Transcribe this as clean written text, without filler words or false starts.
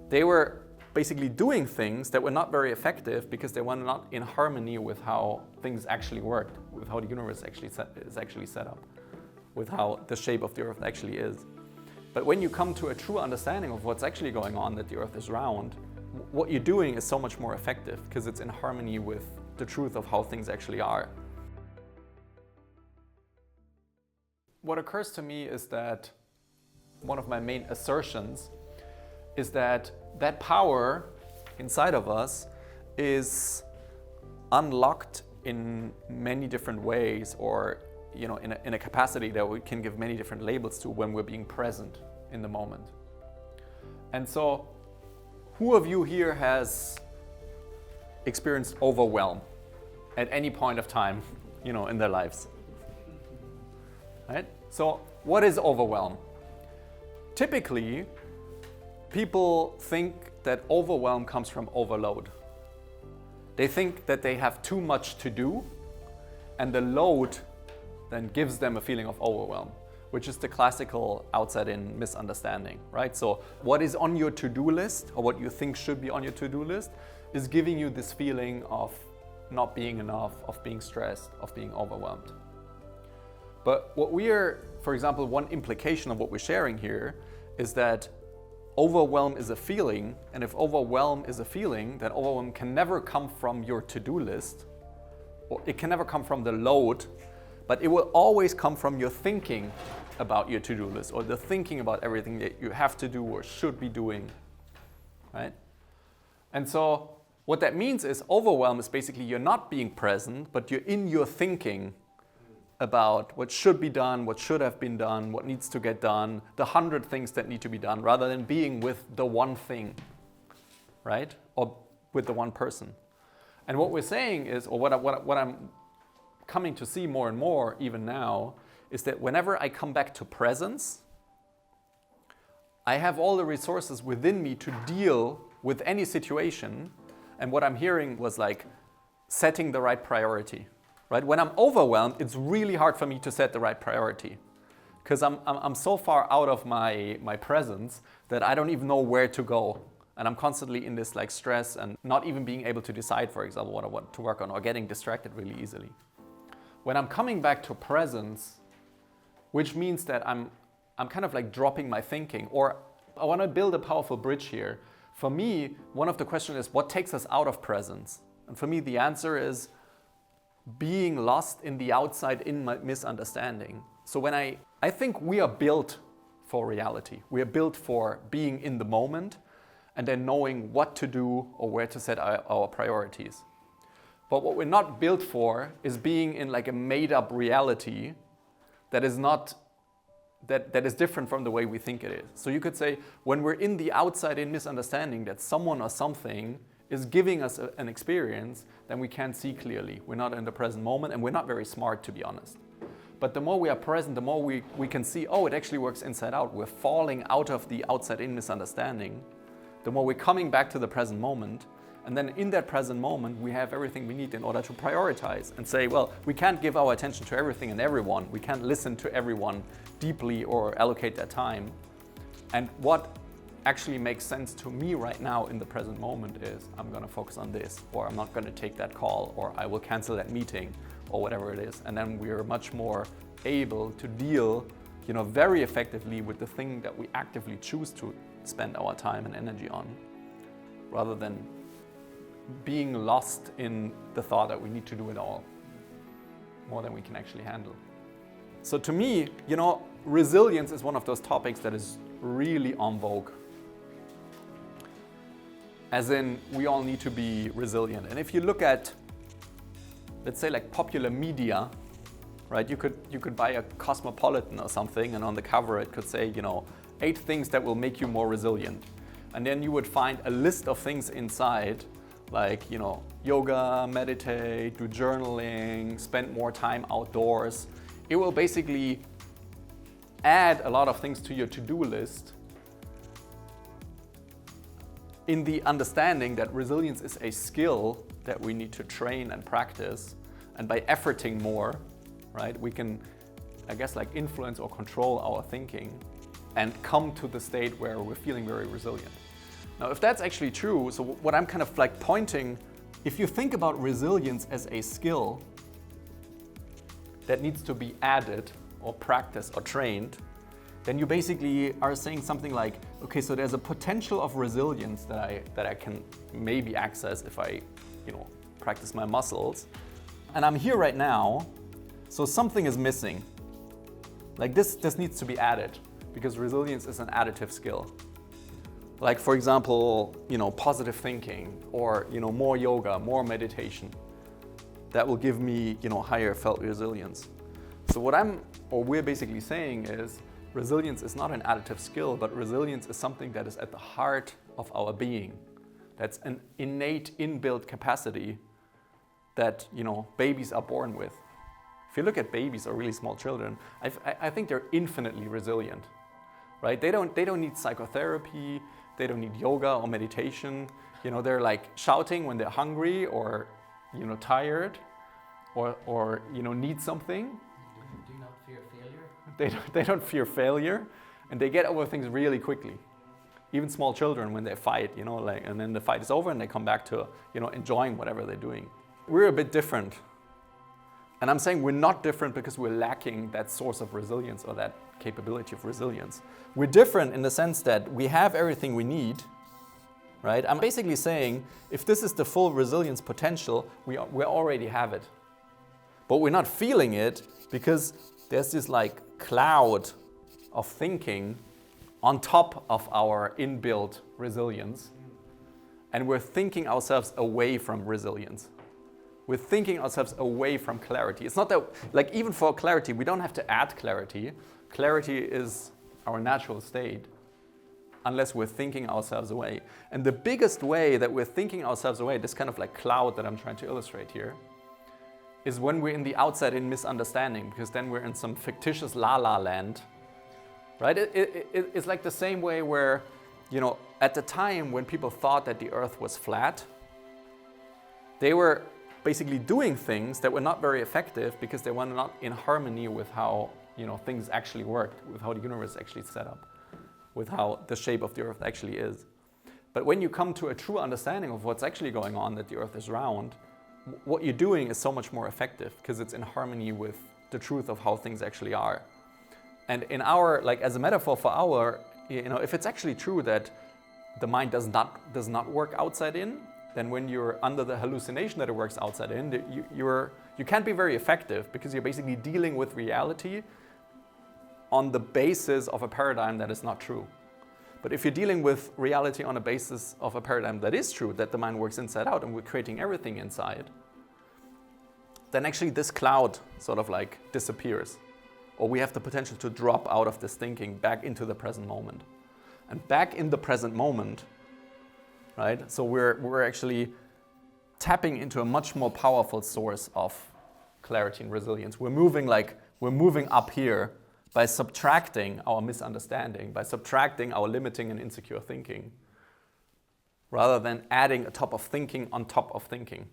They were basically doing things that were not very effective because they were not in harmony with how things actually worked, with how the universe is actually set up, with how the shape of the Earth actually is. But when you come to a true understanding of what's actually going on, that the Earth is round, what you're doing is so much more effective because it's in harmony with the truth of how things actually are. What occurs to me is that one of my main assertions is that that power inside of us is unlocked in many different ways, or in a capacity that we can give many different labels to when we're being present in the moment. And so, who of you here has experienced overwhelm at any point of time, in their lives? Right? So, what is overwhelm? Typically, people think that overwhelm comes from overload. They think that they have too much to do, and the load then gives them a feeling of overwhelm, which is the classical outside-in misunderstanding, right? So what is on your to-do list, or what you think should be on your to-do list, is giving you this feeling of not being enough, of being stressed, of being overwhelmed. But for example, one implication of what we're sharing here is that overwhelm is a feeling, and if overwhelm is a feeling, then overwhelm can never come from your to-do list, or it can never come from the load, but it will always come from your thinking about your to-do list, or the thinking about everything that you have to do or should be doing, right? And so what that means is overwhelm is basically you're not being present, but you're in your thinking about what should be done, what should have been done, what needs to get done, the 100 things that need to be done, rather than being with the one thing, right? Or with the one person. And what we're saying is, or what I'm coming to see more and more even now, is that whenever I come back to presence, I have all the resources within me to deal with any situation. And what I'm hearing was like setting the right priority. Right? When I'm overwhelmed, it's really hard for me to set the right priority because I'm so far out of my presence that I don't even know where to go. And I'm constantly in this like stress and not even being able to decide, for example, what I want to work on, or getting distracted really easily. When I'm coming back to presence, which means that I'm kind of like dropping my thinking, or I want to build a powerful bridge here. For me, one of the questions is, what takes us out of presence? And for me, the answer is being lost in the outside-in misunderstanding. So when I think we are built for reality. We are built for being in the moment and then knowing what to do or where to set our priorities. But what we're not built for is being in like a made-up reality that is not that is different from the way we think it is. So you could say when we're in the outside-in misunderstanding that someone or something is giving us an experience, then we can't see clearly. We're not in the present moment, and we're not very smart, to be honest. But the more we are present, the more we can see, oh, it actually works inside out. We're falling out of the outside-in misunderstanding. The more we're coming back to the present moment, and then in that present moment, we have everything we need in order to prioritize and say, well, we can't give our attention to everything and everyone. We can't listen to everyone deeply or allocate that time. And what actually makes sense to me right now in the present moment is I'm going to focus on this, or I'm not going to take that call, or I will cancel that meeting, or whatever it is. And then we're much more able to deal, very effectively with the thing that we actively choose to spend our time and energy on, rather than being lost in the thought that we need to do it all, more than we can actually handle. So to me, resilience is one of those topics that is really en vogue. As in, we all need to be resilient. And if you look at, let's say, like popular media, right? You could buy a Cosmopolitan or something, and on the cover it could say, 8 things that will make you more resilient. And then you would find a list of things inside, like, yoga, meditate, do journaling, spend more time outdoors. It will basically add a lot of things to your to-do list, in the understanding that resilience is a skill that we need to train and practice. And by efforting more, right, we can, influence or control our thinking and come to the state where we're feeling very resilient. Now, if that's actually true, so what I'm kind of like pointing, if you think about resilience as a skill that needs to be added or practiced or trained, then you basically are saying something like, okay, so there's a potential of resilience that I can maybe access if I, practice my muscles. And I'm here right now, so something is missing. Like this needs to be added because resilience is an additive skill. Like for example, positive thinking or, more yoga, more meditation. That will give me, higher felt resilience. So we're basically saying is resilience is not an additive skill, but resilience is something that is at the heart of our being. That's an innate inbuilt capacity that, babies are born with. If you look at babies or really small children, I think they're infinitely resilient, right? They don't need psychotherapy. They don't need yoga or meditation. They're like shouting when they're hungry or, tired or need something. Do not fear failure. They don't fear failure, and they get over things really quickly. Even small children, when they fight, and then the fight is over and they come back to, enjoying whatever they're doing. We're a bit different. And I'm saying we're not different because we're lacking that source of resilience or that capability of resilience. We're different in the sense that we have everything we need, right? I'm basically saying if this is the full resilience potential, we already have it. But we're not feeling it because there's this like cloud of thinking on top of our inbuilt resilience. And we're thinking ourselves away from resilience. We're thinking ourselves away from clarity. It's not that, like even for clarity, we don't have to add clarity. Clarity is our natural state unless we're thinking ourselves away. And the biggest way that we're thinking ourselves away, this kind of like cloud that I'm trying to illustrate here, is when we're in the outside-in misunderstanding, because then we're in some fictitious la-la land, right? It's like the same way where, at the time when people thought that the earth was flat, they were basically doing things that were not very effective because they were not in harmony with how things actually worked, with how the universe is actually set up, with how the shape of the earth actually is. But when you come to a true understanding of what's actually going on, that the earth is round, what you're doing is so much more effective because it's in harmony with the truth of how things actually are. And in our, like as a metaphor for our, if it's actually true that the mind does not work outside in, then when you're under the hallucination that it works outside in, you can't be very effective because you're basically dealing with reality on the basis of a paradigm that is not true. But if you're dealing with reality on a basis of a paradigm that is true, that the mind works inside out and we're creating everything inside, then actually this cloud sort of like disappears. Or we have the potential to drop out of this thinking back into the present moment. And back in the present moment, right? So we're actually tapping into a much more powerful source of clarity and resilience. We're moving up here by subtracting our misunderstanding, by subtracting our limiting and insecure thinking, rather than adding a top of thinking on top of thinking.